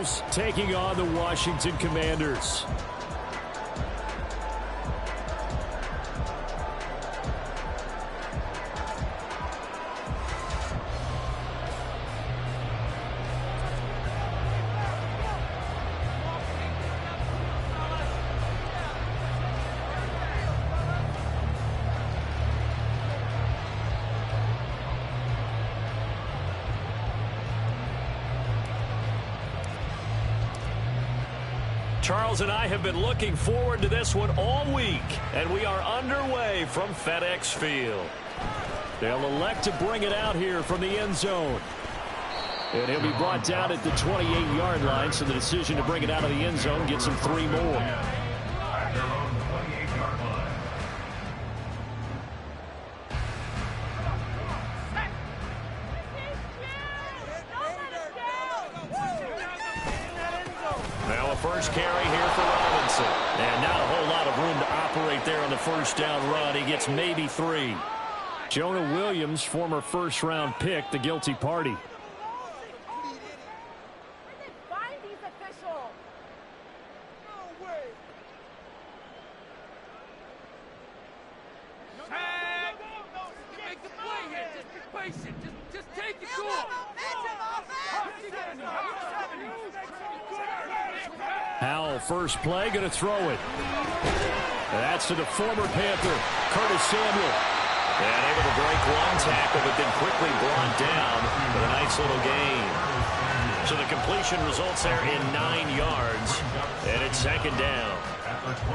Steelers taking on the Washington Commanders. Charles and I have been looking forward to this one all week, and we are underway from FedEx Field. They'll elect to bring it out here from the end zone. And he'll be brought down at the 28-yard line, so the decision to bring it out of the end zone gets him 3 more. First carry here for Robinson. And not a whole lot of room to operate there on the first down run. He gets maybe 3. Jonah Williams, former first-round pick, the guilty party. Howell, first play, going to throw it. That's to the former Panther, Curtis Samuel. And able to break one tackle, but then quickly brought down with a nice little gain. So the completion results there in 9 yards, and it's second down.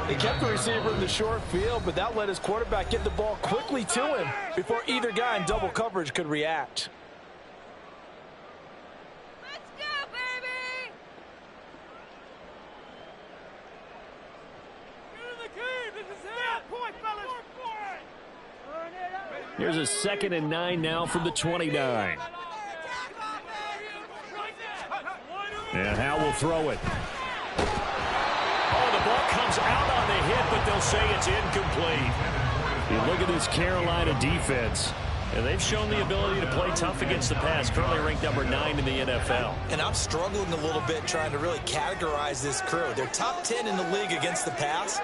He kept the receiver in the short field, but that let his quarterback get the ball quickly to him before either guy in double coverage could react. Here's a 2nd and 9 now from the 29. And Howell will throw it. Oh, the ball comes out on the hit, but they'll say it's incomplete. You look at this Carolina defense, and they've shown the ability to play tough against the pass, currently ranked number 9 in the NFL. And I'm struggling a little bit trying to really categorize this crew. They're top 10 in the league against the pass,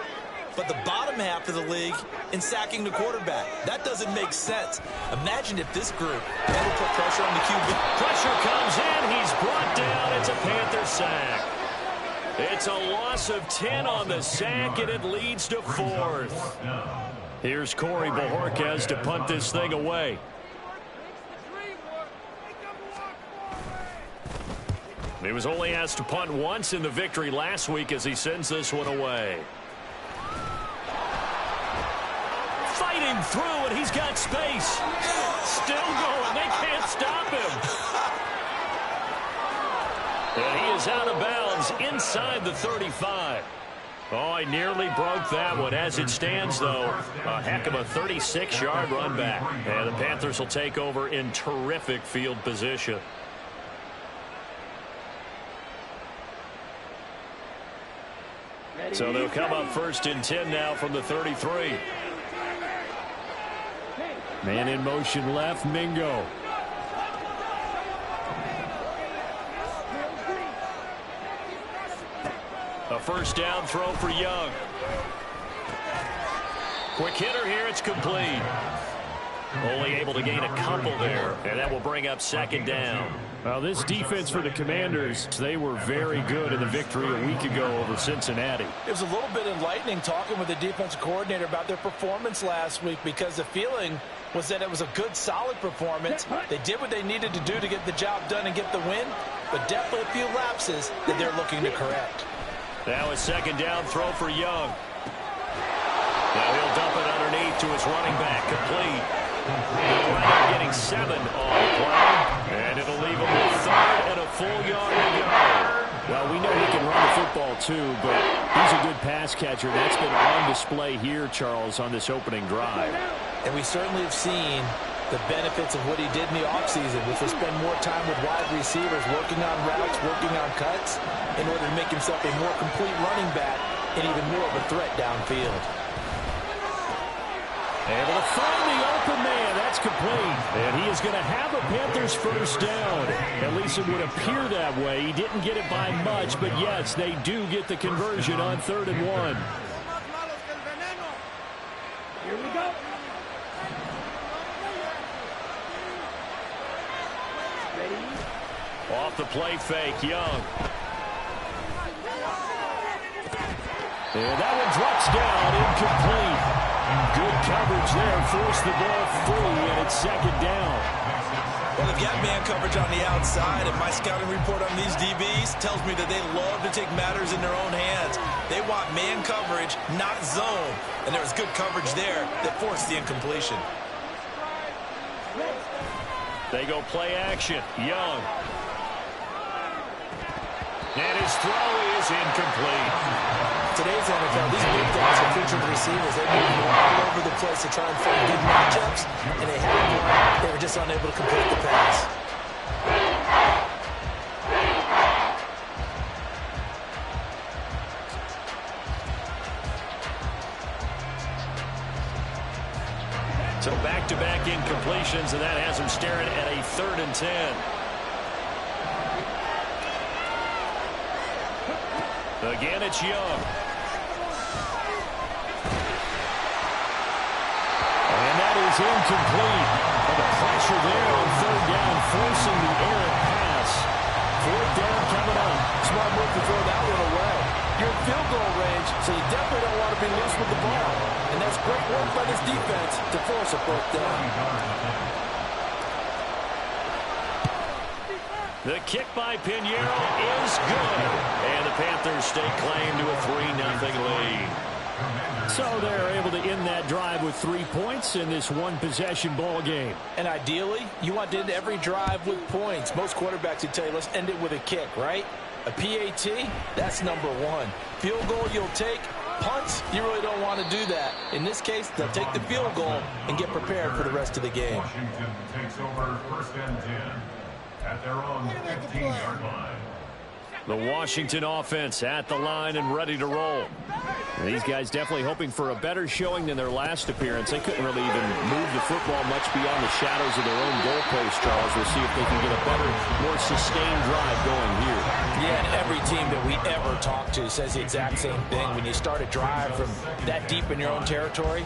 but the bottom half of the league in sacking the quarterback. That doesn't make sense. Imagine if this group had to put pressure on the QB. Pressure comes in. He's brought down. It's a Panther sack. It's a loss of 10 on the sack, and it leads to 4th. Here's Corey Bojorquez to punt this thing away. He was only asked to punt once in the victory last week as he sends this one away. Fighting through, and he's got space. Still going. They can't stop him. And he is out of bounds inside the 35. Oh, I nearly broke that one. As it stands, though, a heck of a 36-yard run back. And the Panthers will take over in terrific field position. So they'll come up 1st and 10 now from the 33. Man in motion left, Mingo. A first down throw for Young. Quick hitter here, it's complete. Only able to gain a couple there, and that will bring up 2nd down. Well, this defense for the Commanders, they were very good in the victory a week ago over Cincinnati. It was a little bit enlightening talking with the defensive coordinator about their performance last week, because the feeling was that it was a good, solid performance. They did what they needed to do to get the job done and get the win, but definitely a few lapses that they're looking to correct. Now a 2nd down throw for Young. Now he'll dump it underneath to his running back, complete. He'll wind up getting 7 on the play, and it'll leave him with 3rd and a full yard to go. Well, we know he can run the football too, but he's a good pass catcher. That's been on display here, Charles, on this opening drive. And we certainly have seen the benefits of what he did in the offseason, which was spend more time with wide receivers, working on routes, working on cuts, in order to make himself a more complete running back and even more of a threat downfield. Able to find the open man. That's complete. And he is going to have a Panthers first down. At least it would appear that way. He didn't get it by much, but yes, they do get the conversion on 3rd and 1. Here we go. Ready? Off the play fake, Young. And that one drops down, incomplete. Good coverage there, forced the ball free, and it's 2nd down. Well, they've got man coverage on the outside, and my scouting report on these DBs tells me that they love to take matters in their own hands. They want man coverage, not zone. And there was good coverage there that forced the incompletion. They go play action. Young. And his throw is incomplete. Today's NFL, these big guys are featured receivers. They move all over the place to try and find good matchups, and they had one. They were just unable to complete the pass. So back-to-back incompletions, and that has him staring at a 3rd and 10. Again, it's Young. And that is incomplete. And the pressure there on 3rd down, forcing the errant pass. 4th down coming up. Smart move to throw that one away. You're in field goal range, so you definitely don't want to be loose with the ball. And that's great work by this defense to force a 4th down. The kick by Pinheiro is good. And the Panthers stake claim to a 3-0 lead. So they're able to end that drive with 3 points in this one-possession ball game. And ideally, you want to end every drive with points. Most quarterbacks would tell you, let's end it with a kick, right? A PAT, that's number 1. Field goal you'll take. Punts, you really don't want to do that. In this case, they'll take the field goal and get prepared for the rest of the game. Washington takes over 1st and 10 at their own 15-yard line. The Washington offense at the line and ready to roll. These guys definitely hoping for a better showing than their last appearance. They couldn't really even move the football much beyond the shadows of their own goalpost, Charles. We'll see if they can get a better, more sustained drive going here. Yeah, and every team that we ever talk to says the exact same thing. When you start a drive from that deep in your own territory,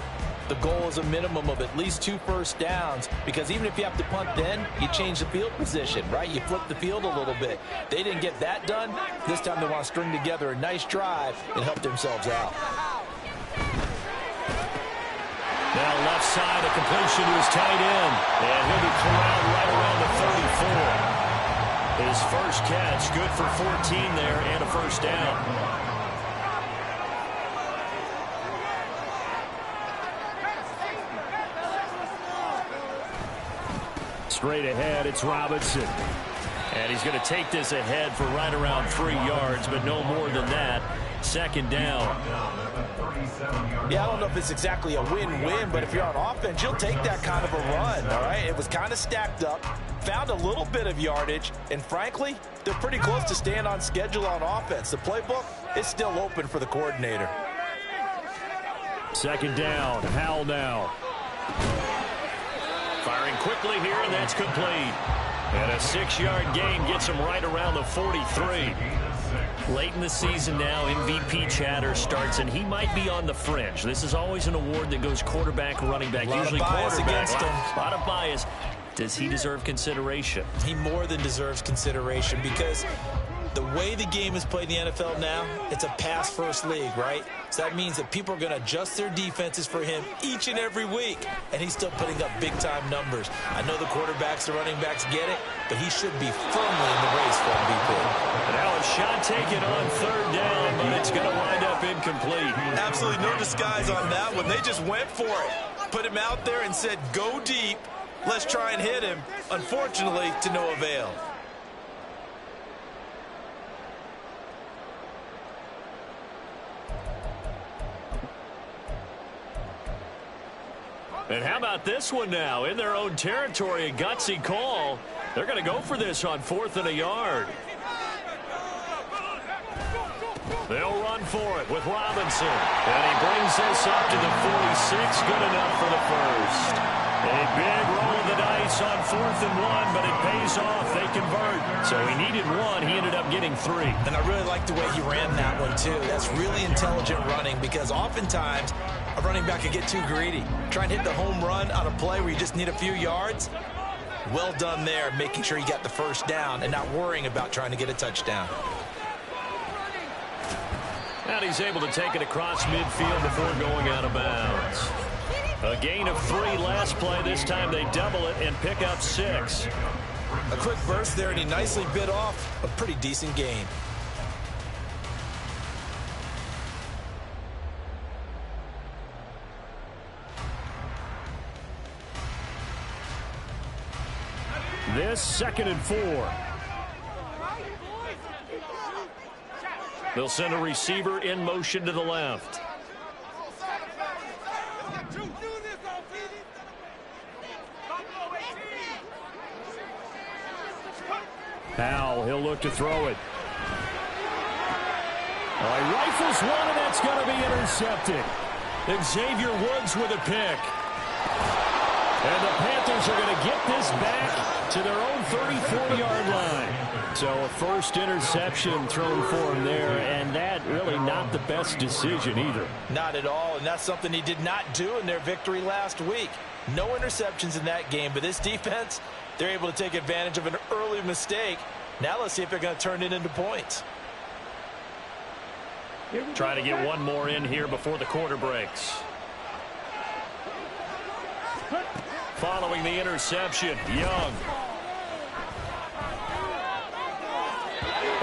the goal is a minimum of at least 2 first downs, because even if you have to punt then, you change the field position, right? You flip the field a little bit. They didn't get that done. This time they want to string together a nice drive and help themselves out. Now left side, a completion to his tight end. And he'll be corralled right around the 34. His first catch, good for 14 there and a first down. Straight ahead, it's Robinson. And he's going to take this ahead for right around 3 yards, but no more than that. 2nd down. Yeah, I don't know if it's exactly a win-win, but if you're on offense, you'll take that kind of a run, all right? It was kind of stacked up, found a little bit of yardage, and frankly, they're pretty close to staying on schedule on offense. The playbook is still open for the coordinator. 2nd down, Howell now. Firing quickly here, and that's complete. And a 6-yard gain gets him right around the 43. Late in the season now, MVP chatter starts, and he might be on the fringe. This is always an award that goes quarterback, running back, usually quarterback. Against him. A lot of bias. Does he deserve consideration? He more than deserves consideration, because the way the game is played in the NFL now, it's a pass-first league, right? So that means that people are going to adjust their defenses for him each and every week, and he's still putting up big-time numbers. I know the quarterbacks, the running backs get it, but he should be firmly in the race for MVP. Now a shot taken on 3rd down, but it's going to wind up incomplete. Absolutely no disguise on that one. They just went for it. Put him out there and said, go deep. Let's try and hit him. Unfortunately, to no avail. And how about this one now? In their own territory, a gutsy call. They're going to go for this on 4th and a yard. They'll run for it with Robinson. And he brings this up to the 46. Good enough for the first. A big roll of the dice on 4th and 1, but it pays off. They convert. So he needed 1. He ended up getting 3. And I really like the way he ran that one, too. That's really intelligent running because oftentimes a running back can get too greedy. Try and hit the home run on a play where you just need a few yards. Well done there, making sure you got the first down and not worrying about trying to get a touchdown. And he's able to take it across midfield before going out of bounds. A gain of 3 last play. This time they double it and pick up 6. A quick burst there, and he nicely bit off a pretty decent gain. This 2nd and 4. They'll send a receiver in motion to the left. Powell, he'll look to throw it. Oh, he rifles one, and that's going to be intercepted. Xavier Woods with a pick. And the Panthers are going to get this back to their own 34-yard line. So a first interception thrown for him there, and that really not the best decision either. Not at all, and that's something he did not do in their victory last week. No interceptions in that game, but this defense, they're able to take advantage of an early mistake. Now let's see if they're going to turn it into points. Try to get one more in here before the quarter breaks. Following the interception, Young.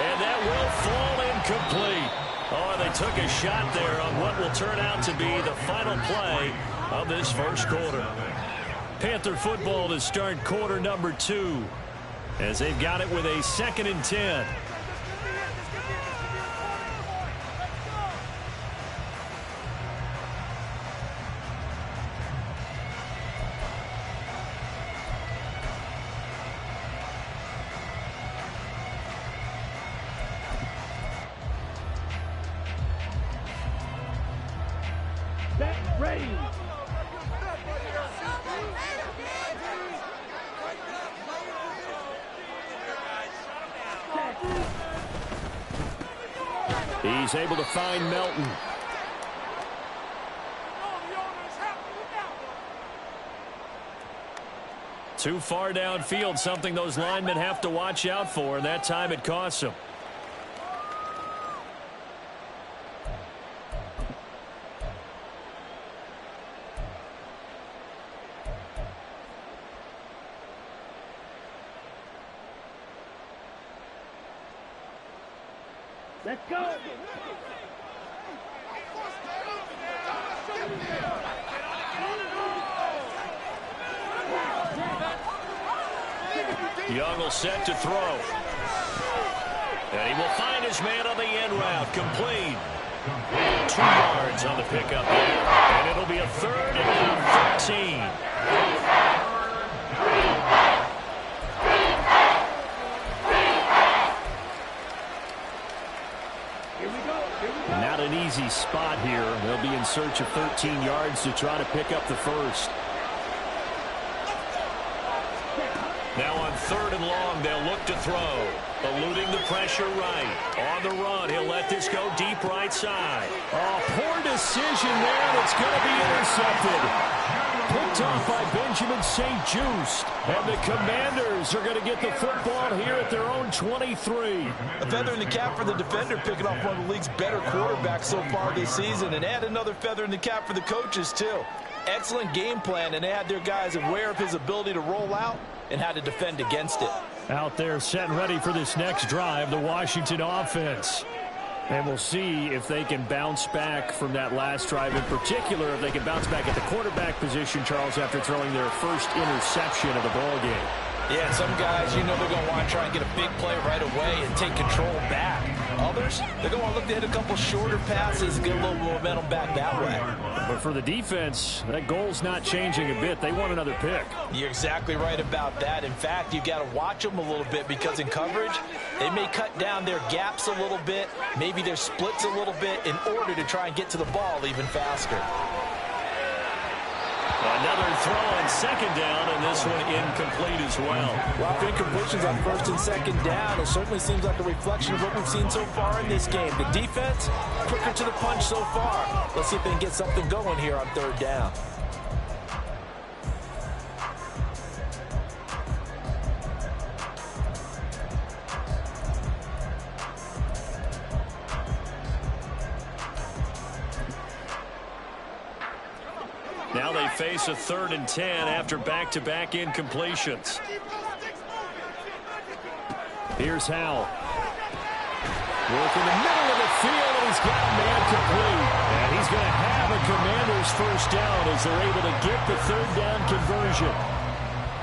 And that will fall incomplete. Oh, they took a shot there on what will turn out to be the final play of this first quarter. Panther football to start quarter number 2 as they've got it with a 2nd and 10. Ready. He's able to find Melton. Too far downfield, something those linemen have to watch out for, and that time it costs them. Let's go. Young will set to throw. And he will find his man on the end route. Complete. 2 yards on the pickup there. And it'll be a 3rd and 13. Not an easy spot here. They'll be in search of 13 yards to try to pick up the first. Now on 3rd and long, they'll look to throw. Eluding the pressure right. On the run, he'll let this go deep right side. Oh, poor decision there, and it's going to be intercepted. Picked off by Benjamin St. Just. And the Commanders are going to get the football here at their own 23. A feather in the cap for the defender, picking off one of the league's better quarterbacks so far this season. And add another feather in the cap for the coaches, too. Excellent game plan, and they had their guys aware of his ability to roll out and how to defend against it. Out there set and ready for this next drive, the Washington offense. And we'll see if they can bounce back from that last drive. In particular, if they can bounce back at the quarterback position, Charles, after throwing their first interception of the ballgame. Yeah, some guys, you know they're going to want to try and get a big play right away and take control back. Others, course, they're going to look to hit a couple shorter passes and get a little momentum back that way. But for the defense, that goal's not changing a bit. They want another pick. You're exactly right about that. In fact, you got to watch them a little bit because in coverage, they may cut down their gaps a little bit, maybe their splits a little bit in order to try and get to the ball even faster. Another throw on second down, and this one incomplete as well. Well, incompletions on first and second down, it certainly seems like a reflection of what we've seen so far in this game. The defense, quicker to the punch so far. Let's see if they can get something going here on third down. Now they face a 3rd and 10 after back-to-back incompletions. Here's Howell. Work in the middle of the field, and he's got a man complete. And he's going to have a Commanders first down as they're able to get the 3rd down conversion.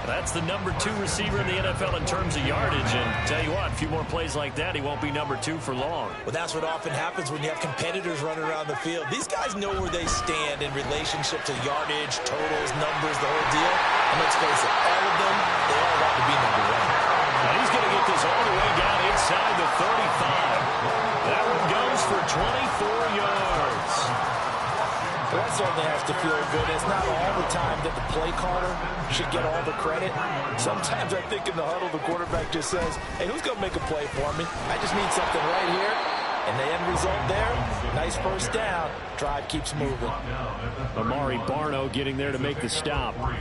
That's the number 2 receiver in the NFL in terms of yardage. And tell you what, a few more plays like that, he won't be number 2 for long. Well, that's what often happens when you have competitors running around the field. These guys know where they stand in relationship to yardage, totals, numbers, the whole deal. And let's face it, all of them, they all want to be number 1. Now he's going to get this all the way down inside the 35. That one goes for 24 yards. Well, that certainly has to feel good. It's not all the time that the play caller should get all the credit. Sometimes I think in the huddle, the quarterback just says, hey, who's going to make a play for me? I just need something right here. And the end result there, nice first down. Drive keeps moving. Amari Barno getting there to make the stop. Well,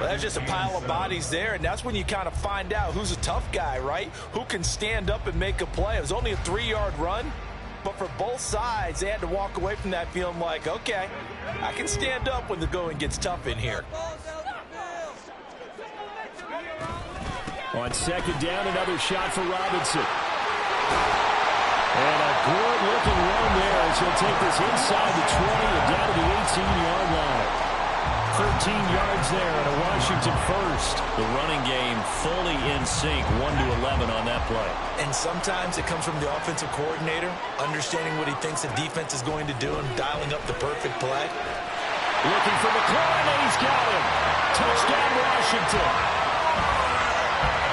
that's just a pile of bodies there, and that's when you kind of find out who's a tough guy, right? Who can stand up and make a play. It was only a 3-yard run. But for both sides, they had to walk away from that feeling like, okay, I can stand up when the going gets tough in here. On second down, another shot for Robinson. And a good-looking run there as he'll take this inside the 20 and down to the 18-yard line. 13 yards there and a Washington first. The running game fully in sync, 1-11 on that play. And sometimes it comes from the offensive coordinator, understanding what he thinks the defense is going to do and dialing up the perfect play. Looking for McLaurin, and he's got him. Touchdown, Washington.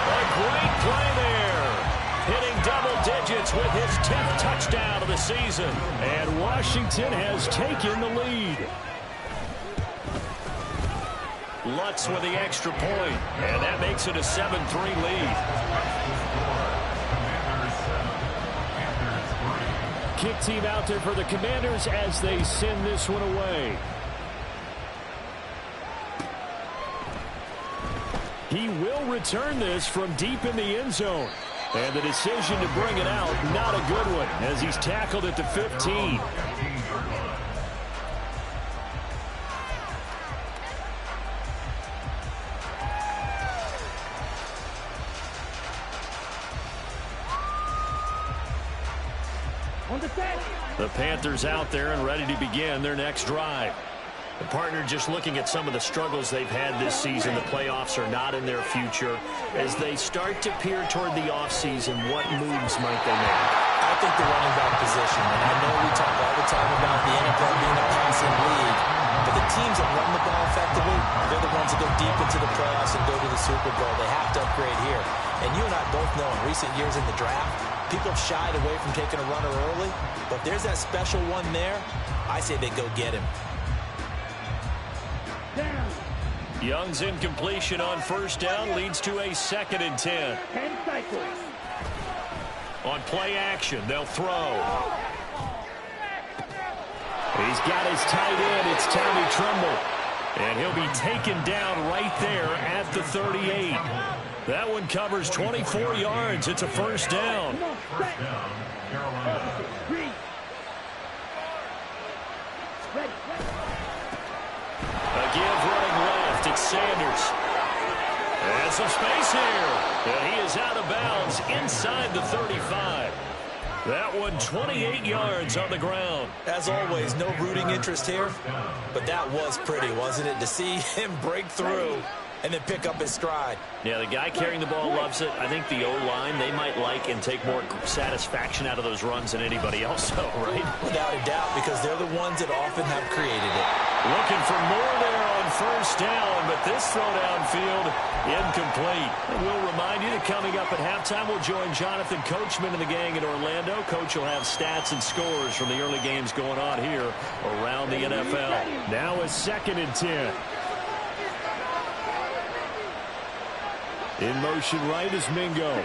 A great play there. Hitting double digits with his 10th touchdown of the season. And Washington has taken the lead. Lutz with the extra point, and that makes it a 7-3 lead. Kick team out there for the Commanders as they send this one away. He will return this from deep in the end zone. And the decision to bring it out, not a good one, as he's tackled at the 15. The Panthers out there and ready to begin their next drive. The partner just looking at some of the struggles they've had this season. The playoffs are not in their future. As they start to peer toward the offseason, what moves might they make? I think the running back position, and I know we talk all the time about the NFL being a passing league, but the teams that run the ball effectively, they're the ones that go deep into the playoffs and go to the Super Bowl. They have to upgrade here. And you and I both know in recent years in the draft, people have shied away from taking a runner early, but if there's that special one there, I say they go get him. Young's incompletion on first down leads to a 2nd and 10. 10 cycles. On play action, they'll throw. He's got his tight end. It's Tommy Tremble. And he'll be taken down right there at the 38. That one covers 24 yards. It's a first down. A give running left. It's Sanders. And some space here. And he is out of bounds inside the 35. That one 28 yards on the ground. As always, no rooting interest here, but that was pretty, wasn't it? To see him break through and then pick up his stride. Yeah, the guy carrying the ball loves it. I think the O-line, they might like and take more satisfaction out of those runs than anybody else, though, right? Without a doubt, because they're the ones that often have created it. Looking for more there on first down, but this throw downfield incomplete. And we'll remind you that coming up at halftime, we'll join Jonathan Coachman and the gang in Orlando. Coach will have stats and scores from the early games going on here around the NFL. Now a 2nd and 10. In motion right is Mingo.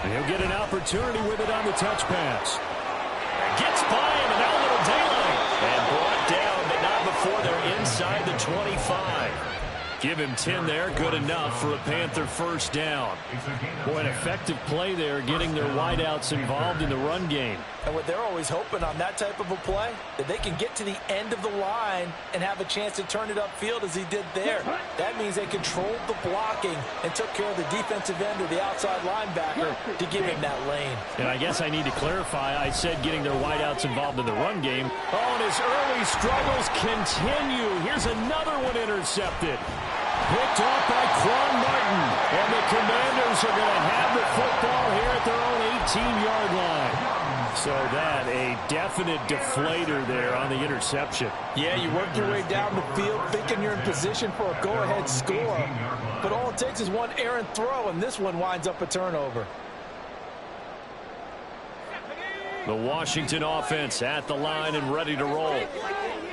And he'll get an opportunity with it on the touch pass. Gets by him, and now a little daylight. And brought down, but not before they're inside the 25. Give him 10 there, good enough for a Panther first down. Boy, an effective play there, getting their wideouts involved in the run game. And what they're always hoping on that type of a play, that they can get to the end of the line and have a chance to turn it upfield as he did there. That means they controlled the blocking and took care of the defensive end or the outside linebacker to give him that lane. And I guess I need to clarify, I said getting their wideouts involved in the run game. Oh, and his early struggles continue. Here's another one intercepted. Picked off by Quan Martin. And the Commanders are going to have the football here at their own 18-yard line. So that, a definite deflator there on the interception. Yeah, you work your way down the field thinking you're in position for a go-ahead score. But all it takes is one errant throw, and this one winds up a turnover. The Washington offense at the line and ready to roll.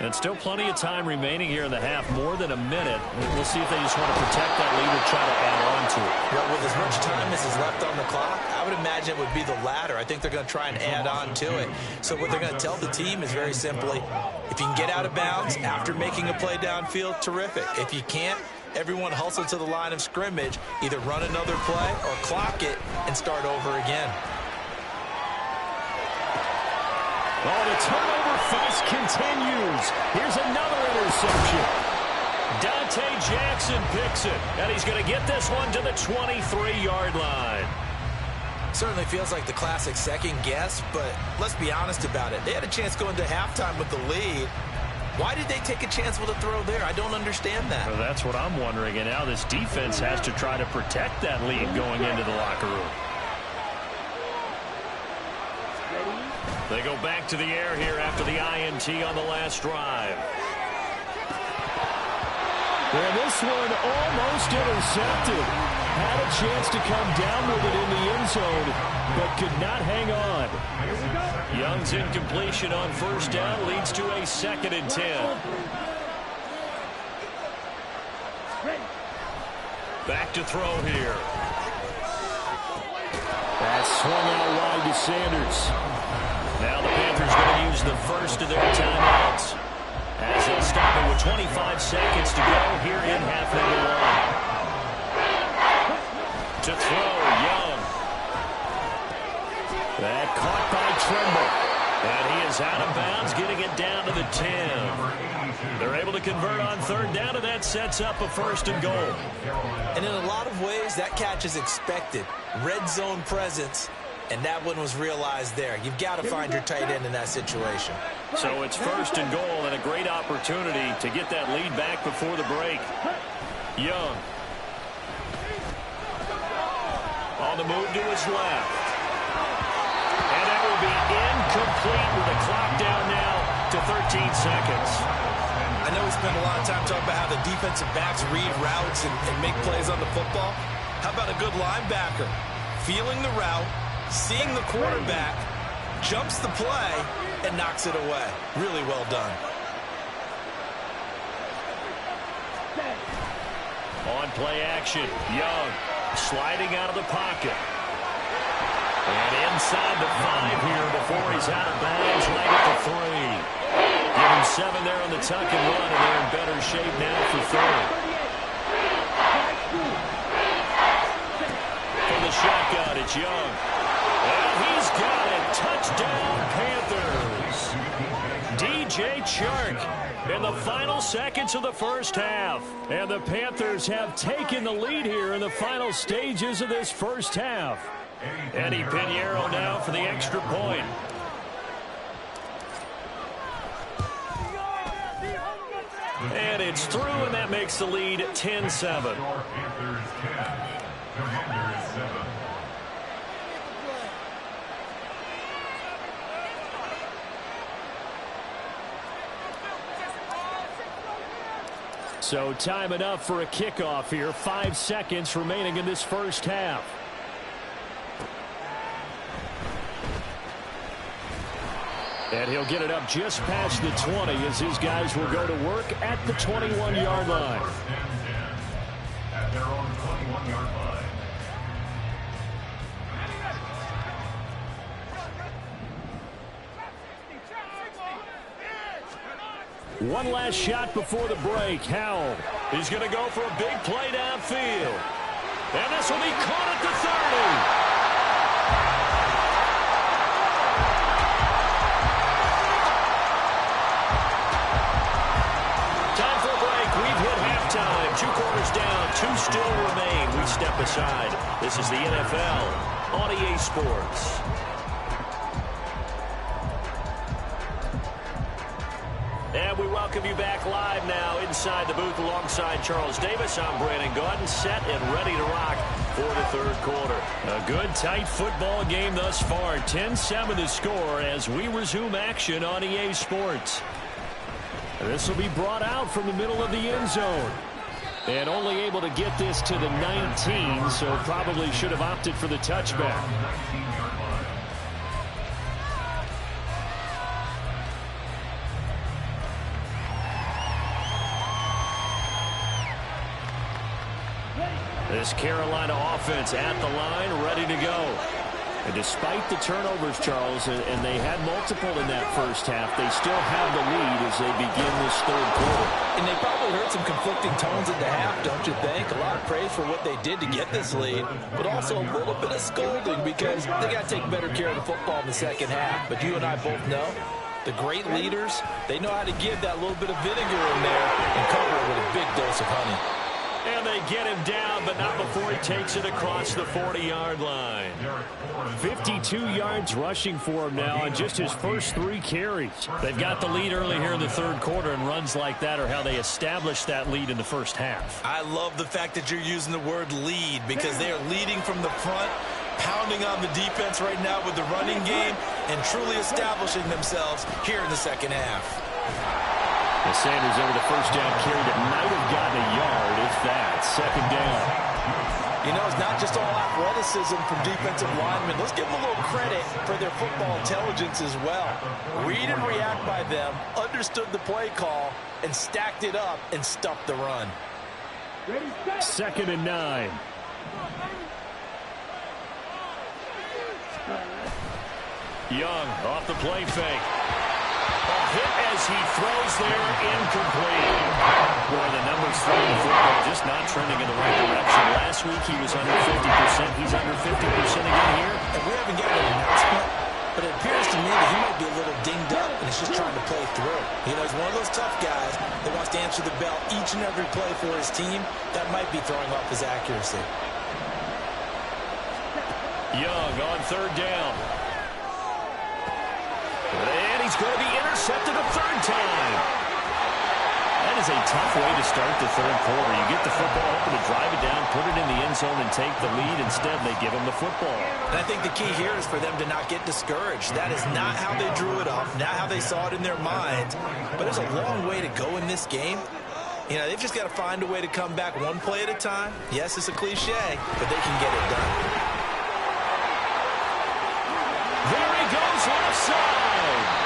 And still plenty of time remaining here in the half, more than a minute. We'll see if they just want to protect that lead or try to add on to it. Well, with as much time as is left on the clock, I would imagine it would be the latter. I think they're going to try and add on to it. So what they're going to tell the team is very simply, if you can get out of bounds after making a play downfield, terrific. If you can't, everyone hustle to the line of scrimmage, either run another play or clock it and start over again. Oh, the turnover fuss continues. Here's another interception. Dante Jackson picks it, and he's going to get this one to the 23-yard line. Certainly feels like the classic second guess, but let's be honest about it. They had a chance going to halftime with the lead. Why did they take a chance with a throw there? I don't understand that. Well, that's what I'm wondering, and now this defense has to try to protect that lead going into the locker room. They go back to the air here after the INT on the last drive. And this one almost intercepted. Had a chance to come down with it in the end zone, but could not hang on. Young's incompletion on first down leads to a 2nd and 10. Back to throw here. That's swung out wide to Sanders. Now the Panthers going to use the first of their timeouts as they'll stop it with 25 seconds to go here in half number 1. To throw, Young. That caught by Trimble. And he is out of bounds, getting it down to the 10. They're able to convert on third down, and that sets up a 1st and goal. And in a lot of ways, that catch is expected. Red zone presence. And that one was realized there. You've got to find your tight end in that situation. So it's 1st and goal and a great opportunity to get that lead back before the break. Young. On the move to his left. And that will be incomplete with a clock down now to 13 seconds. I know we spend a lot of time talking about how the defensive backs read routes and make plays on the football. How about a good linebacker? Feeling the route, seeing the quarterback, jumps the play, and knocks it away. Really well done. On play action, Young sliding out of the pocket. And inside the 5 here before he's out of bounds right at the 3. Give him 7 there on the tuck and run, and they're in better shape now for 3rd. From the shotgun, it's Young. And he's got it. Touchdown, Panthers. DJ Chark in the final seconds of the first half. And the Panthers have taken the lead here in the final stages of this first half. Eddie Pinheiro now for the extra point. And it's through, and that makes the lead 10-7. Panthers 10, Commanders 7. So time enough for a kickoff here. 5 seconds remaining in this first half. And he'll get it up just past the 20 as his guys will go to work at the 21-yard line. First and 10 at their own 21-yard line. One last shot before the break. Howell. He's going to go for a big play downfield. And this will be caught at the 30. Time for a break. We've hit halftime. 2 quarters down. 2 still remain. We step aside. This is the NFL on EA Sports. And we welcome you back live now inside the booth alongside Charles Davis. I'm Brandon Gaudin, set and ready to rock for the third quarter. A good, tight football game thus far. 10-7 the score as we resume action on EA Sports. This will be brought out from the middle of the end zone. And only able to get this to the 19, so probably should have opted for the touchback. This Carolina offense at the line, ready to go. And despite the turnovers, Charles, and they had multiple in that first half, they still have the lead as they begin this third quarter. And they probably heard some conflicting tones at the half, don't you think? A lot of praise for what they did to get this lead, but also a little bit of scolding because they got to take better care of the football in the second half. But you and I both know the great leaders, they know how to give that little bit of vinegar in there and cover it with a big dose of honey. And they get him down, but not before he takes it across the 40-yard line. 52 yards rushing for him now on just his first 3 carries. They've got the lead early here in the third quarter, and runs like that are how they established that lead in the first half. I love the fact that you're using the word lead because they are leading from the front, pounding on the defense right now with the running game, and truly establishing themselves here in the second half. The Sanders over the first down carry that might have gotten a yard, if that. Second down. You know, it's not just all athleticism from defensive linemen. Let's give them a little credit for their football intelligence as well. Read and react by them, understood the play call, and stacked it up and stuffed the run. Second and 9. Young off the play fake. Hit as he throws there, incomplete. Boy, the numbers for the football just not trending in the right direction. Last week he was under 50%. He's under 50% again here. And we haven't gotten an announcement, but it appears to me that he might be a little dinged up and he's just trying to play through. You know, he's one of those tough guys that wants to answer the bell each and every play for his team. That might be throwing off his accuracy. Young on third down. And he's going to be intercepted a third time. That is a tough way to start the third quarter. You get the football, hoping to drive it down, put it in the end zone, and take the lead. Instead, they give him the football. And I think the key here is for them to not get discouraged. That is not how they drew it up, not how they saw it in their minds. But there's a long way to go in this game. You know, they've just got to find a way to come back one play at a time. Yes, it's a cliche, but they can get it done. There he goes left side.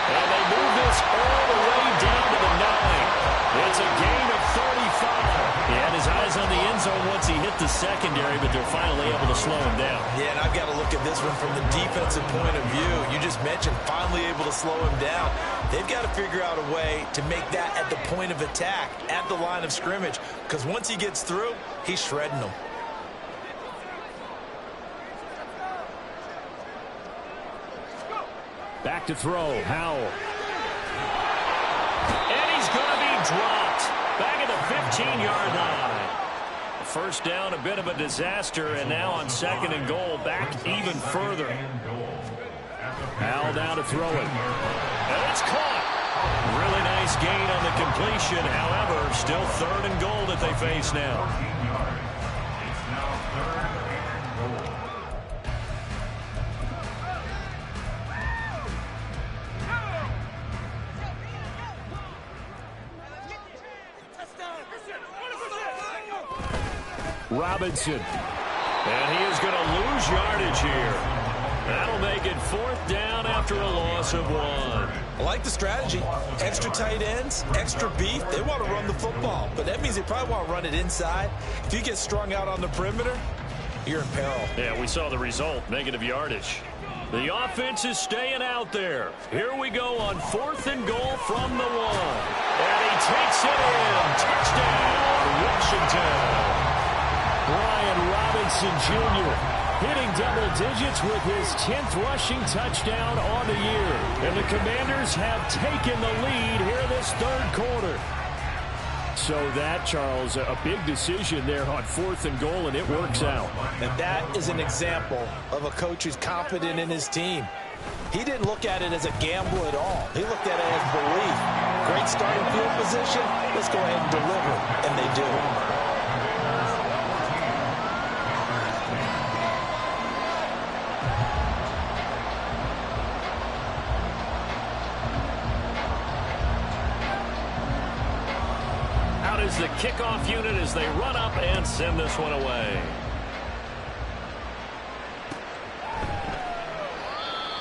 And they move this all the way down to the 9. It's a gain of 35. He had his eyes on the end zone once he hit the secondary, but they're finally able to slow him down. Yeah, and I've got to look at this one from the defensive point of view. You just mentioned finally able to slow him down. They've got to figure out a way to make that at the point of attack, at the line of scrimmage, because once he gets through, he's shredding them. Back to throw, Howell. And he's going to be dropped back at the 15-yard line. First down, a bit of a disaster, and now on second and goal, back even further. Howell down to throw it. And it's caught. Really nice nice gain on the completion. However, still 3rd and goal that they face now. 14 yards. It's now 3rd and goal. Robinson. And he is going to lose yardage here. That'll make it 4th down after a loss of 1. I like the strategy. Extra tight ends, extra beef. They want to run the football, but that means they probably want to run it inside. If you get strung out on the perimeter, you're in peril. Yeah, we saw the result, negative yardage. The offense is staying out there. Here we go on 4th and goal from the 1. And he takes it in. Touchdown, Washington. Brian Robinson Jr. hitting double digits with his 10th rushing touchdown on the year. And the Commanders have taken the lead here this 3rd quarter. So that, Charles, a big decision there on 4th and goal, and it works out. And that is an example of a coach who's confident in his team. He didn't look at it as a gamble at all. He looked at it as belief. Great starting field position. Let's go ahead and deliver. And they do. Is the kickoff unit as they run up and send this one away.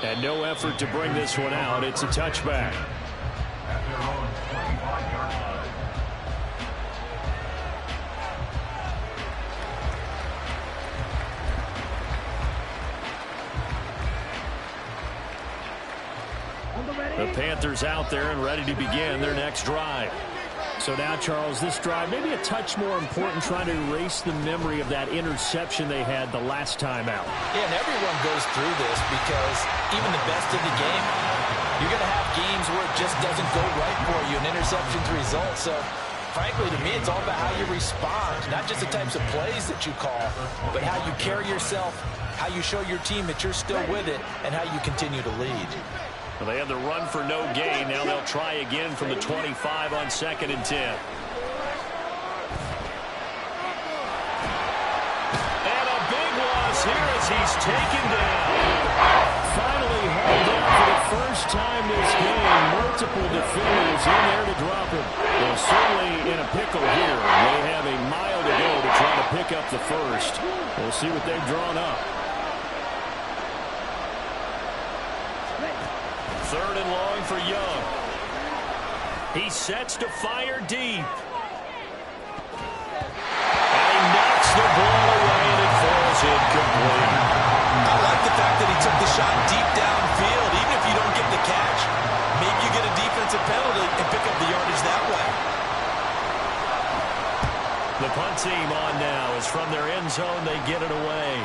And no effort to bring this one out. It's a touchback. At their own 25-yard line. The Panthers out there and ready to begin their next drive. So now, Charles, this drive maybe a touch more important, trying to erase the memory of that interception they had the last time out. Yeah, and everyone goes through this because even the best of the game, you're going to have games where it just doesn't go right for you, and interceptions result. So, frankly, to me, it's all about how you respond, not just the types of plays that you call, but how you carry yourself, how you show your team that you're still with it, and how you continue to lead. Well, they had the run for no gain. Now they'll try again from the 25 on 2nd and 10. And a big loss here as he's taken down. Finally hauled down for the first time this game. Multiple defenders in there to drop him. Well, certainly in a pickle here. They have a mile to go to try to pick up the first. We'll see what they've drawn up. 3rd and long for Young. He sets to fire deep. And he knocks the ball away, and it falls incomplete. I like the fact that he took the shot deep downfield. Even if you don't get the catch, maybe you get a defensive penalty and pick up the yardage that way. The punt team on now is from their end zone. They get it away.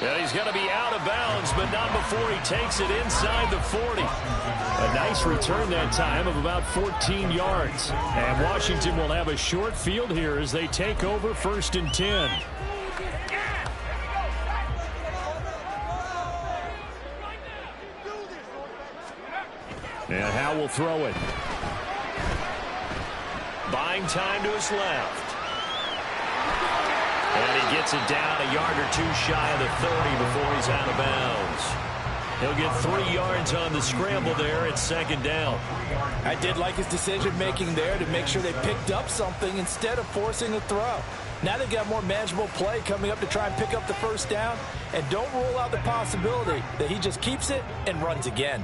Yeah, he's going to be out of bounds, but not before he takes it inside the 40. A nice return that time of about 14 yards. And Washington will have a short field here as they take over 1st and 10. And Howe will throw it. Buying time to his left. And he gets it down a yard or two shy of the 30 before he's out of bounds. He'll get 3 yards on the scramble there at 2nd down. I did like his decision-making there to make sure they picked up something instead of forcing a throw. Now they've got more manageable play coming up to try and pick up the 1st down. And don't rule out the possibility that he just keeps it and runs again.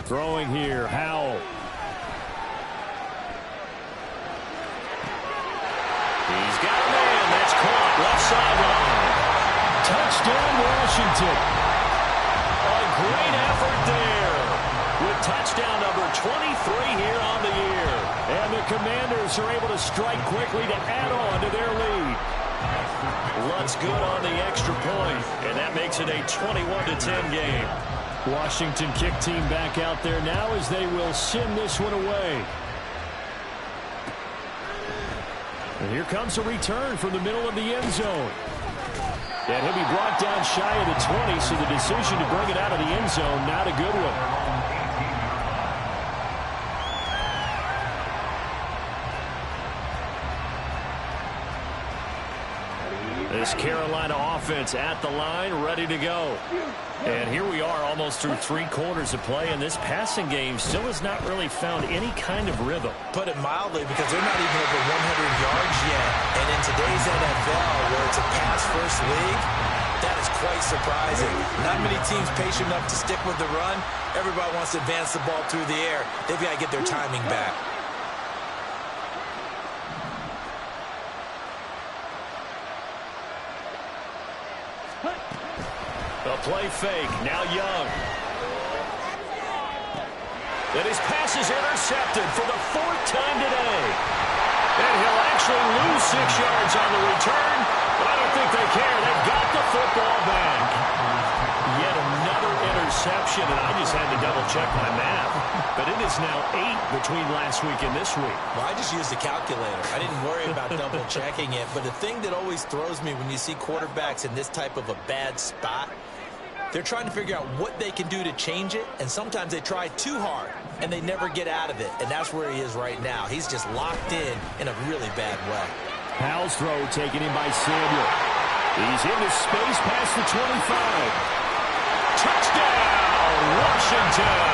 Throwing here, Howell. He's got a man. That's caught. Left sideline. Touchdown, Washington. A great effort there. With touchdown number 23 here on the year. And the Commanders are able to strike quickly to add on to their lead. Lutz good on the extra point, and that makes it a 21-10 game. Washington kick team back out there now as they will send this one away. And here comes a return from the middle of the end zone. And he'll be brought down shy of the 20, so the decision to bring it out of the end zone, not a good one. This Carolina offense at the line, ready to go. And here we are almost through 3 quarters of play, and this passing game still has not really found any kind of rhythm. Put it mildly, because they're not even over 100 yards yet. And in today's NFL, where it's a pass-first league, that is quite surprising. Not many teams patient enough to stick with the run. Everybody wants to advance the ball through the air. They've got to get their timing back. A play fake. Now Young. And his pass is intercepted for the 4th time today. And he'll actually lose 6 yards on the return, but I don't think they care. They've got the football back. Yet another interception, and I just had to double-check my math. But it is now 8 between last week and this week. Well, I just used a calculator. I didn't worry about double-checking it. But the thing that always throws me when you see quarterbacks in this type of a bad spot, they're trying to figure out what they can do to change it, and sometimes they try too hard, and they never get out of it, and that's where he is right now. He's just locked in a really bad way. Powell's throw taken in by Samuel. He's into space past the 25. Touchdown, Washington!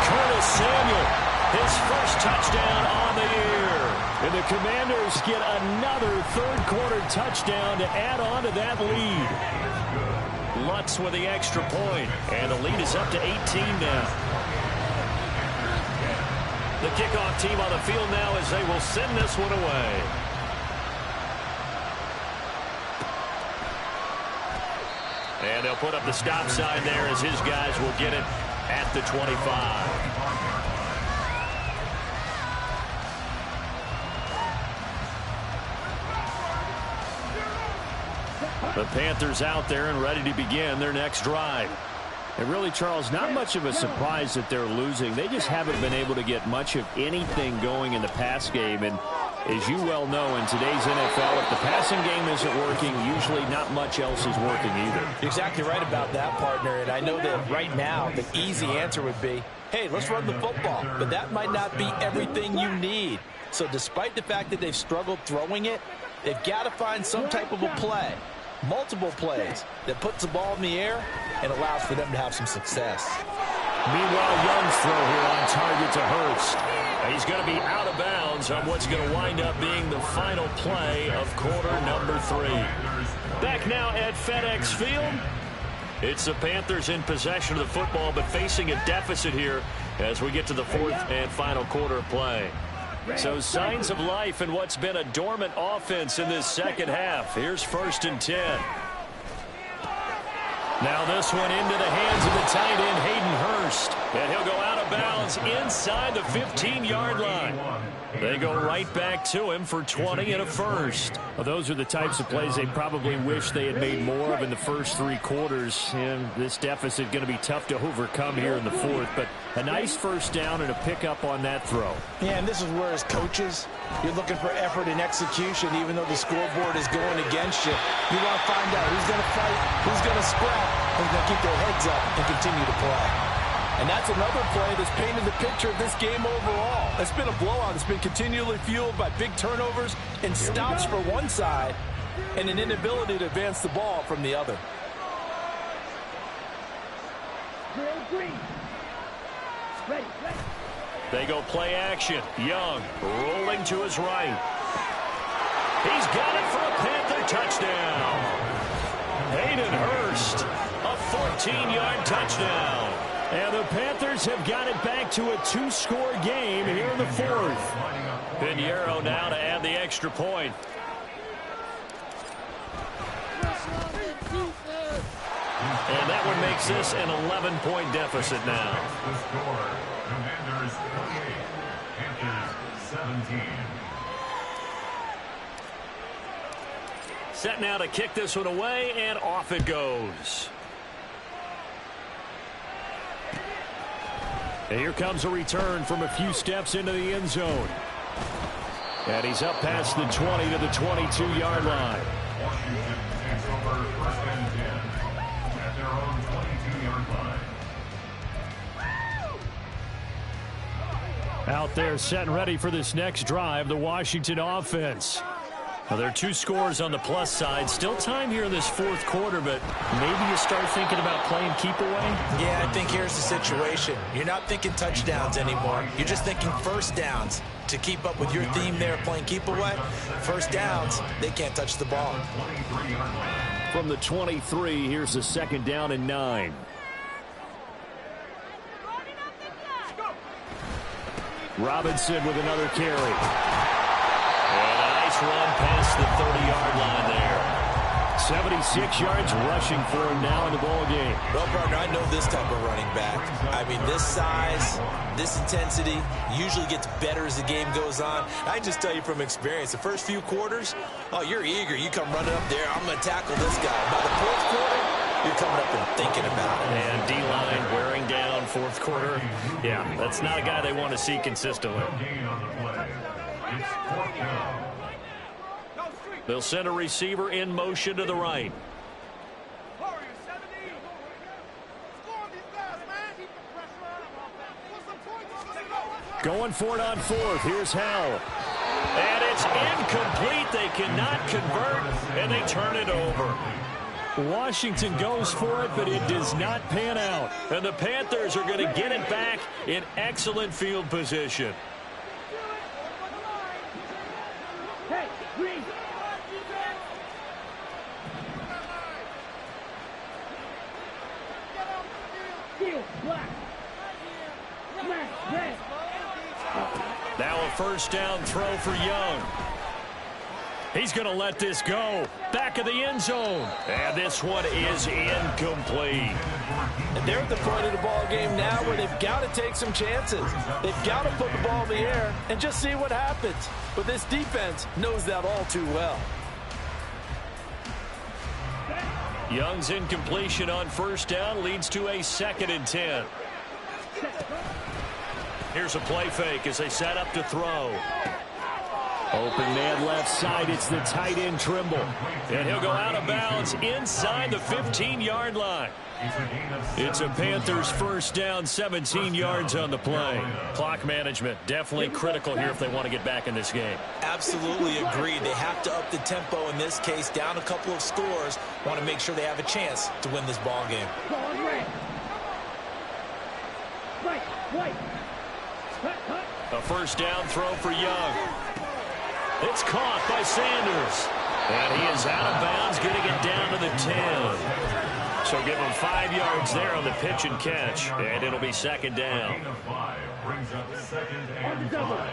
Curtis Samuel, his first touchdown on the year. And the Commanders get another third-quarter touchdown to add on to that lead. Lutz with the extra point, and the lead is up to 18 now. The kickoff team on the field now as they will send this one away. And they'll put up the stop sign there as his guys will get it at the 25. The Panthers out there and ready to begin their next drive. And really, Charles, not much of a surprise that they're losing. They just haven't been able to get much of anything going in the pass game. And as you well know, in today's NFL, if the passing game isn't working, usually not much else is working either. You're exactly right about that, partner. And I know that right now the easy answer would be, hey, let's run the football. But that might not be everything you need. So despite the fact that they've struggled throwing it, they've got to find some type of a play. Multiple plays that puts the ball in the air and allows for them to have some success. Meanwhile, Young's throw here on target to Hurst. He's going to be out of bounds on what's going to wind up being the final play of quarter number 3. Back now at FedEx Field. It's the Panthers in possession of the football, but facing a deficit here as we get to the 4th and final quarter of play. So signs of life in what's been a dormant offense in this second half. Here's 1st and 10. Now this one into the hands of the tight end, Hayden Hurst. And he'll go out of bounds inside the 15-yard line. They go right back to him for 20 and a first. Well, those are the types of plays they probably wish they had made more of in the first 3 quarters. And this deficit going to be tough to overcome here in the 4th. But a nice first down and a pickup on that throw. Yeah, and this is where as coaches, you're looking for effort and execution, even though the scoreboard is going against you. You want to find out who's going to fight, who's going to scrap, who's going to keep their heads up and continue to play. And that's another play that's painted the picture of this game overall. It's been a blowout. It's been continually fueled by big turnovers and stops for one side and an inability to advance the ball from the other. They go play action. Young rolling to his right. He's got it for a Panther touchdown. Hayden Hurst, a 14-yard touchdown. And the Panthers have got it back to a 2-score game here in the 4th. Pinheiro now to add the extra point. And that one makes this an 11-point deficit now. The score, Commanders 28, Panthers 17. Set now to kick this one away, and off it goes. And here comes a return from a few steps into the end zone. And he's up past the 20 to the 22-yard line. takes over first and 10 at their own 22-yard line. Out there set and ready for this next drive, the Washington offense. Well, there are 2 scores on the plus side. Still time here in this fourth quarter, but maybe you start thinking about playing keep away? Yeah, I think here's the situation. You're not thinking touchdowns anymore. You're just thinking first downs. To keep up with your theme there, playing keep away, first downs, they can't touch the ball. From the 23, here's the second down and 9. Robinson with another carry. And a nice run past the 30-yard line there. 76 yards rushing for him now in the ball game. Well, partner, I know this type of running back. I mean, this size, this intensity usually gets better as the game goes on. I just tell you from experience, the first few quarters, oh, you're eager. You come running up there, I'm going to tackle this guy. By the fourth quarter, you're coming up and thinking about it. And D-line wearing down fourth quarter. Yeah, that's not a guy they want to see consistently. Gain on the play. It's fourth down. They'll send a receiver in motion to the right. Going for it on fourth. Here's Howell. And it's incomplete. They cannot convert, and they turn it over. Washington goes for it, but it does not pan out. And the Panthers are going to get it back in excellent field position. Hey, Green. Steel, black. Black, red. Now a first down throw for Young. He's going to let this go. Back of the end zone. And this one is incomplete. And they're at the point of the ball game now where they've got to take some chances. They've got to put the ball in the air and just see what happens. But this defense knows that all too well. Young's incompletion on first down leads to a 2nd and 10. Here's a play fake as they set up to throw. Open man left side. It's the tight end Trimble. And he'll go out of bounds inside the 15-yard line. It's a Panthers first down, 17 yards on the play. Clock management definitely critical here if they want to get back in this game. Absolutely agreed. They have to up the tempo in this case, down a couple of scores. Want to make sure they have a chance to win this ball game. White. Cut. A first down throw for Young. It's caught by Sanders. And he is out of bounds, getting it down to the 10. So give him 5 yards there on the pitch and catch. And it'll be 2nd down. Gain of 5 brings up 2nd and 5.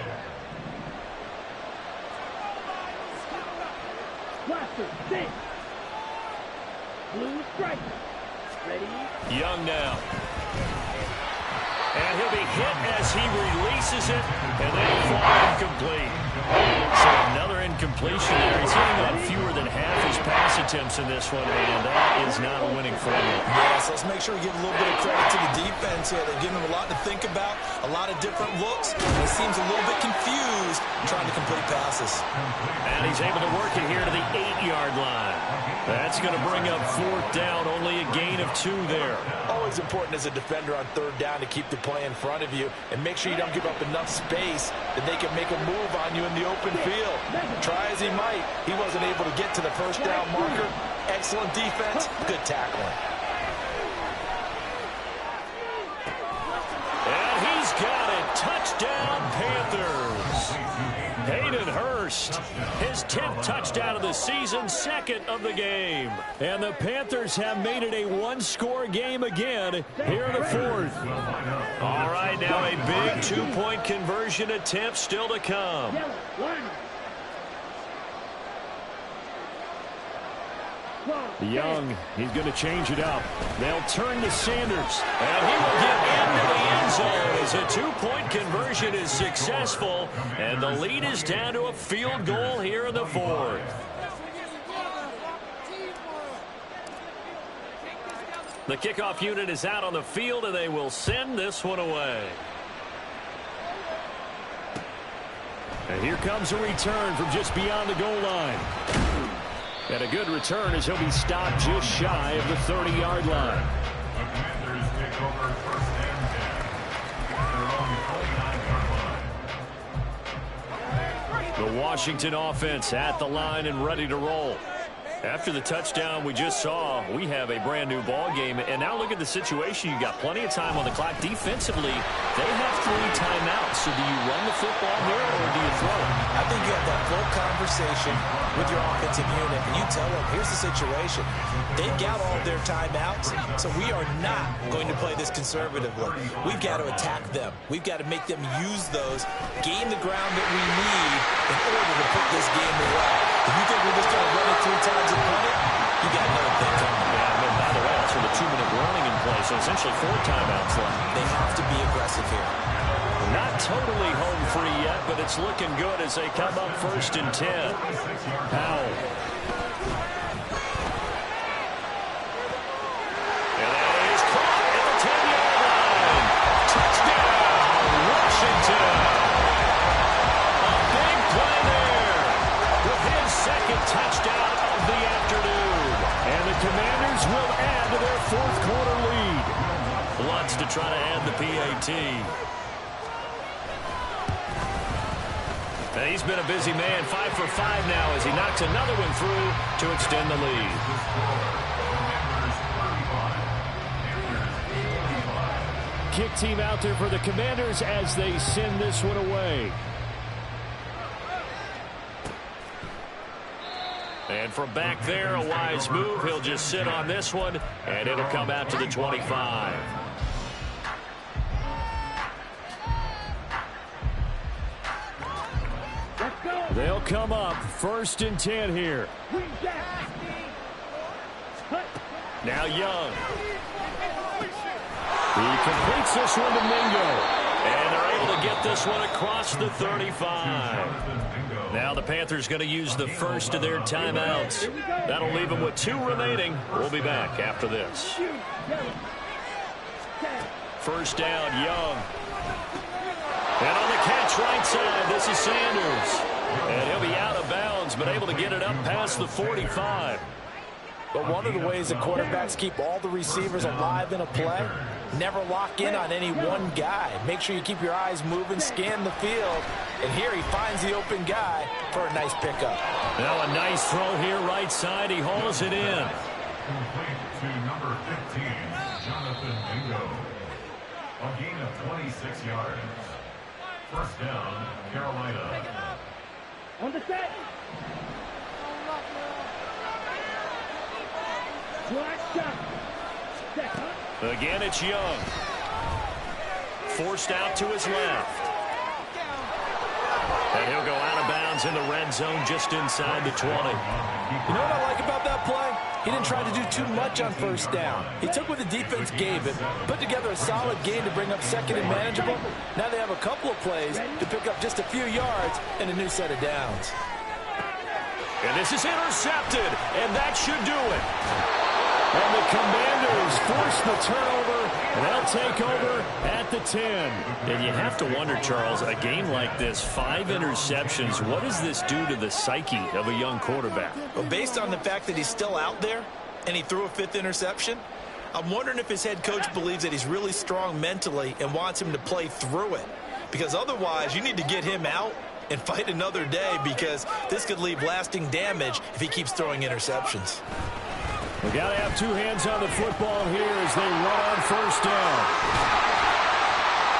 Blaster, six. Blue stripe. Ready? Young now. And he'll be hit as he releases it. And then fall incomplete. So another incompletion there. He's hitting on fewer than half his pass attempts in this one, and that is not a winning formula. Yes, let's make sure we give a little bit of credit to the defense here. They're giving him a lot to think about, a lot of different looks. He seems a little bit confused trying to complete passes. And he's able to work it here to the 8-yard line. That's going to bring up 4th down, only a gain of 2 there. Always important as a defender on 3rd down to keep the play in front of you and make sure you don't give up enough space that they can make a move on you in the open field. Try as he might, he wasn't able to get to the first down marker. Excellent defense, good tackling. And he's got it. Touchdown, Panthers. Hayden Hurst, his 10th touchdown of the season, 2nd of the game. And the Panthers have made it a one-score game again here in the 4th. All right, now a big 2-point conversion attempt still to come. Young, he's going to change it up. They'll turn to Sanders. And he will get into the end zone as a 2-point conversion is successful. And the lead is down to a field goal here in the 4th. The kickoff unit is out on the field, and they will send this one away. And here comes a return from just beyond the goal line. And a good return as he'll be stopped just shy of the 30-yard line. The Commanders take over first and 10 at their own 29-yard line. The Washington offense at the line and ready to roll. After the touchdown we just saw, we have a brand new ball game. And now look at the situation. You got plenty of time on the clock. Defensively, they have 3 timeouts. So do you run the football here or do you throw it? I think you have that full conversation with your offensive unit, and you tell them, here's the situation. They've got all their timeouts, so we are not going to play this conservatively. We've got to attack them. We've got to make them use those, gain the ground that we need in order to put this game away. If you think we're just going to run it 3 times and run it, you got another thing coming. Yeah, and by the way, that's with a 2-minute warning in play, so essentially 4 timeouts left. They have to be aggressive here. Not totally home free yet, but it's looking good as they come up first and 10. Powell. And that is caught at the 10-yard line. Touchdown, Washington. A big play there with his second touchdown of the afternoon. And the Commanders will add to their 4th quarter lead. Lutz to try to add the PAT. He's been a busy man, 5 for 5 now as he knocks another one through to extend the lead. Kick team out there for the Commanders as they send this one away. And from back there, a wise move. He'll just sit on this one, and it'll come out to the 25. They'll come up first and 10 here. Now Young. He completes this one to Mingo. And they're able to get this one across the 35. Now the Panthers going to use the first of their timeouts. That'll leave them with 2 remaining. We'll be back after this. First down, Young. And on the catch right side, this is Sanders. And he'll be out of bounds, but able to get it up past the 45. But one of the ways that quarterbacks keep all the receivers alive in a play, never lock in on any one guy. Make sure you keep your eyes moving, scan the field. And here he finds the open guy for a nice pickup. Now a nice throw here right side. He hauls it in. Complete to number 15, Jonathan Mingo. A gain of 26 yards. First down, Carolina. On the set. Black shot. Set, huh? Again, it's Young. Forced out to his left. And he'll go out of bounds in the red zone just inside the 20. You know what I like about that play? He didn't try to do too much on first down. He took what the defense gave him, put together a solid game to bring up second and manageable. Now they have a couple of plays to pick up just a few yards and a new set of downs. And this is intercepted, and that should do it. And the Commanders force the turnover, and they'll take over at the 10. And you have to wonder, Charles, a game like this, 5 interceptions, what does this do to the psyche of a young quarterback? Well, based on the fact that he's still out there and he threw a 5th interception, I'm wondering if his head coach believes that he's really strong mentally and wants him to play through it. Because otherwise, you need to get him out and fight another day, because this could leave lasting damage if he keeps throwing interceptions. We got to have 2 hands on the football here as they run on first down.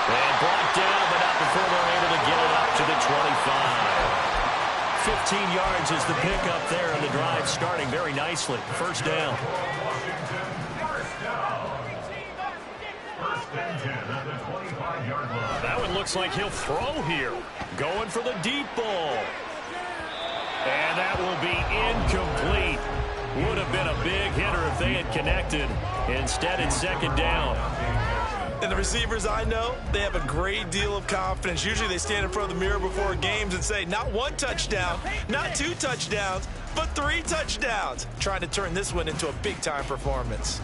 And blocked down, but not before they're able to get it up to the 25. 15 yards is the pickup there, and the drive starting very nicely. First down. First and 10 at the 25-yard line. That one looks like he'll throw here. Going for the deep ball. And that will be incomplete. Would have been a big hitter if they had connected. Instead, it's second down. And the receivers I know, they have a great deal of confidence. Usually they stand in front of the mirror before games and say, not 1 touchdown, not 2 touchdowns, but 3 touchdowns. Trying to turn this one into a big-time performance.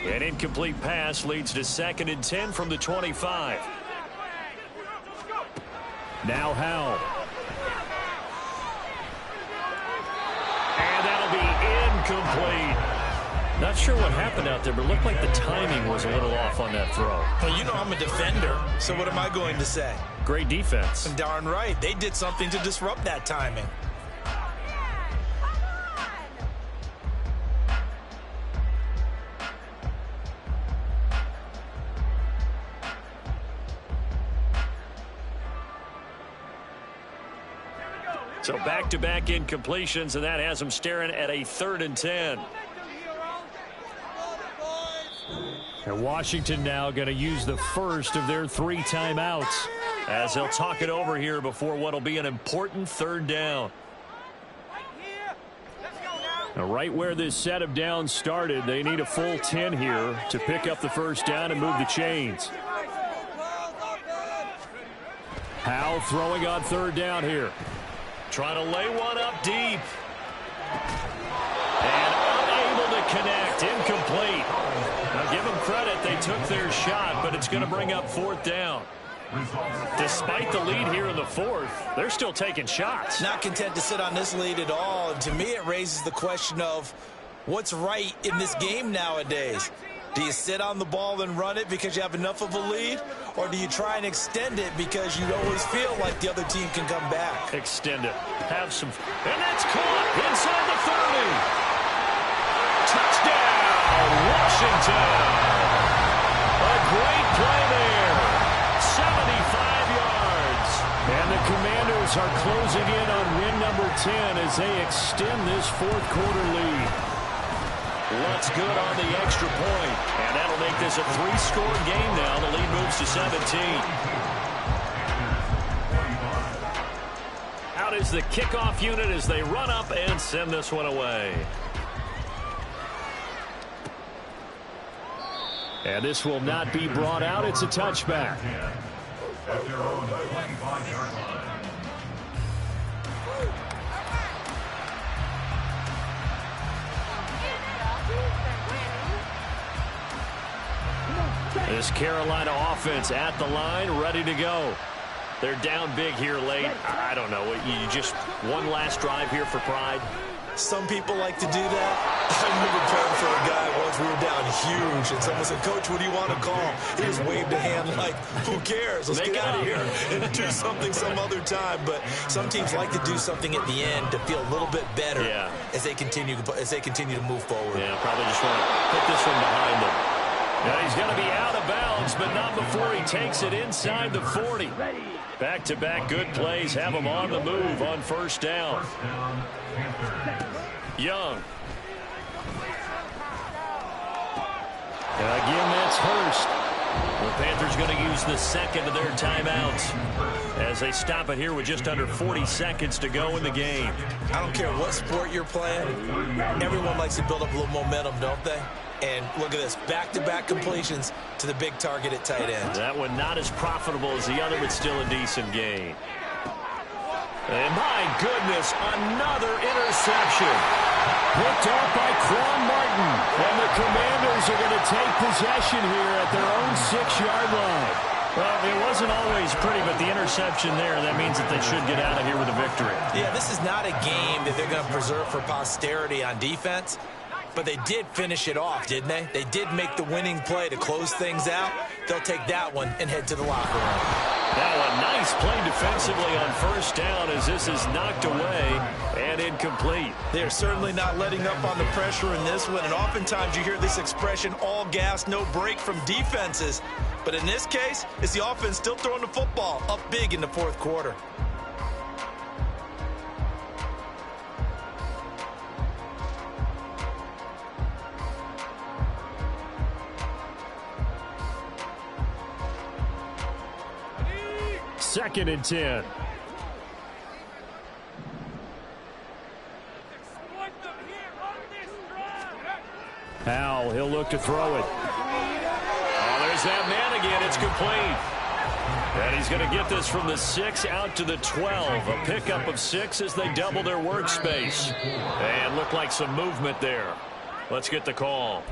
An incomplete pass leads to second and 10 from the 25. Now Howell. And that'll incomplete. Not sure what happened out there, but it looked like the timing was a little off on that throw. Well, you know I'm a defender, so what am I going to say? Great defense. Darn right. They did something to disrupt that timing. So back-to-back incompletions, and that has them staring at a 3rd and 10. And Washington now going to use the first of their 3 timeouts as they'll talk it over here before what will be an important 3rd down. Now, right where this set of downs started, they need a full 10 here to pick up the first down and move the chains. Howe throwing on 3rd down here. Trying to lay one up deep. And unable to connect. Incomplete. Now give them credit. They took their shot, but it's going to bring up 4th down. Despite the lead here in the 4th, they're still taking shots. Not content to sit on this lead at all. And to me, it raises the question of what's right in this game nowadays. Do you sit on the ball and run it because you have enough of a lead? Or do you try and extend it because you always feel like the other team can come back? Extend it. Have some. And that's caught inside the 30. Touchdown, Washington. A great play there. 75 yards. And the Commanders are closing in on win number 10 as they extend this 4th quarter lead. What's good on the extra point. And that'll make this a 3-score game now. The lead moves to 17. Out is the kickoff unit as they run up and send this one away. And this will not be brought out. It's a touchback. At their own 25-yard line. This Carolina offense at the line, ready to go. They're down big here late. I don't know. You just one last drive here for pride. Some people like to do that. I remember playing for a guy once. We were down huge, and someone said, "Coach, what do you want to call?" He just waved a hand like, "Who cares? Let's get out of here and do something some other time." But some teams like to do something at the end to feel a little bit better as they continue to move forward. Yeah, probably just want to put this one behind them. Now he's going to be out of bounds, but not before he takes it inside the 40. Back-to-back good plays have him on the move on 1st down. Young. Again, that's Hurst. The Panthers going to use the 2nd of their timeouts as they stop it here with just under 40 seconds to go in the game. I don't care what sport you're playing. Everyone likes to build up a little momentum, don't they? And look at this, back-to-back completions to the big target at tight end. That one not as profitable as the other, but still a decent gain. And my goodness, another interception. Picked off by Quan Martin. And the Commanders are going to take possession here at their own 6-yard line. Well, it wasn't always pretty, but the interception there, that means that they should get out of here with a victory. Yeah, this is not a game that they're going to preserve for posterity on defense. But they did finish it off, didn't they? They did make the winning play to close things out. They'll take that one and head to the locker room. Now a nice play defensively on 1st down as this is knocked away and incomplete. They're certainly not letting up on the pressure in this one. And oftentimes you hear this expression, all gas, no break from defenses. But in this case, it's the offense still throwing the football up big in the 4th quarter. Second and 10. Howe, he'll look to throw it. Oh, there's that man again. It's complete. And he's going to get this from the 6 out to the 12. A pickup of 6 as they double their workspace. And look like some movement there. Let's get the call.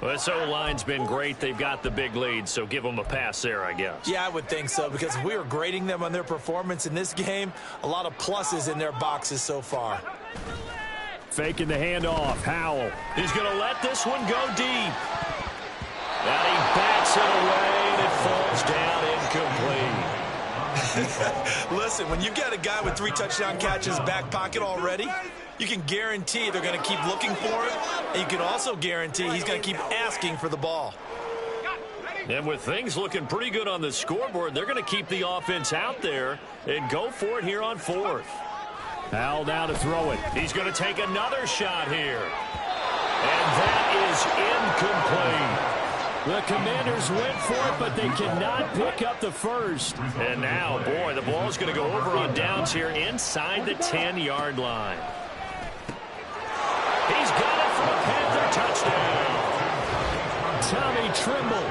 Well, this O-line's been great. They've got the big lead, so give them a pass there, I guess. Yeah, I would think so, because if we were grading them on their performance in this game, a lot of pluses in their boxes so far. Faking the handoff. Howell. He's going to let this one go deep. And he bats it away, and it falls down incomplete. Listen, when you've got a guy with 3 touchdown catches in his back pocket already, you can guarantee they're going to keep looking for it, and you can also guarantee he's going to keep asking for the ball. And with things looking pretty good on the scoreboard, they're going to keep the offense out there and go for it here on 4th. Howell now to throw it. He's going to take another shot here. And that is incomplete. The Commanders went for it, but they cannot pick up the first. And now, boy, the ball's going to go over on downs here inside the 10-yard line. He's got it for a Panther touchdown. Tommy Trimble.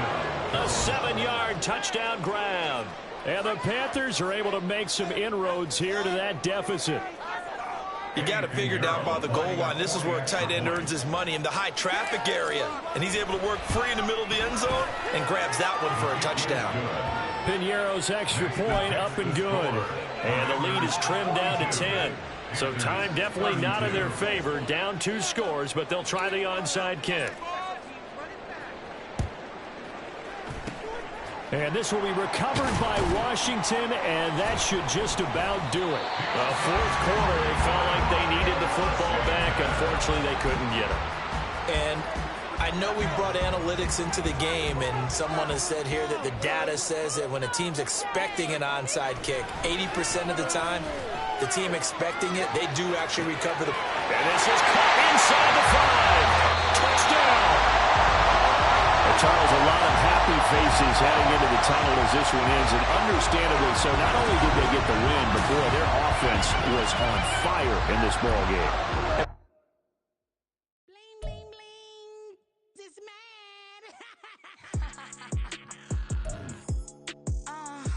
A 7-yard touchdown grab. And the Panthers are able to make some inroads here to that deficit. You got to figure down by the goal line. This is where a tight end earns his money in the high traffic area. And he's able to work free in the middle of the end zone and grabs that one for a touchdown. Piñeiro's extra point up and good. And the lead is trimmed down to 10. So time definitely not in their favor. Down 2 scores, but they'll try the onside kick. And this will be recovered by Washington, and that should just about do it. Fourth quarter, they felt like they needed the football back. Unfortunately, they couldn't get it. And I know we brought analytics into the game, and someone has said here that the data says that when a team's expecting an onside kick, 80% of the time, the team expecting it, they do actually recover the... And this is caught inside the 5. Touchdown! Charles, a lot of happy faces heading into the tunnel as this one ends, and understandably so. Not only did they get the win, but boy, their offense was on fire in this ball game.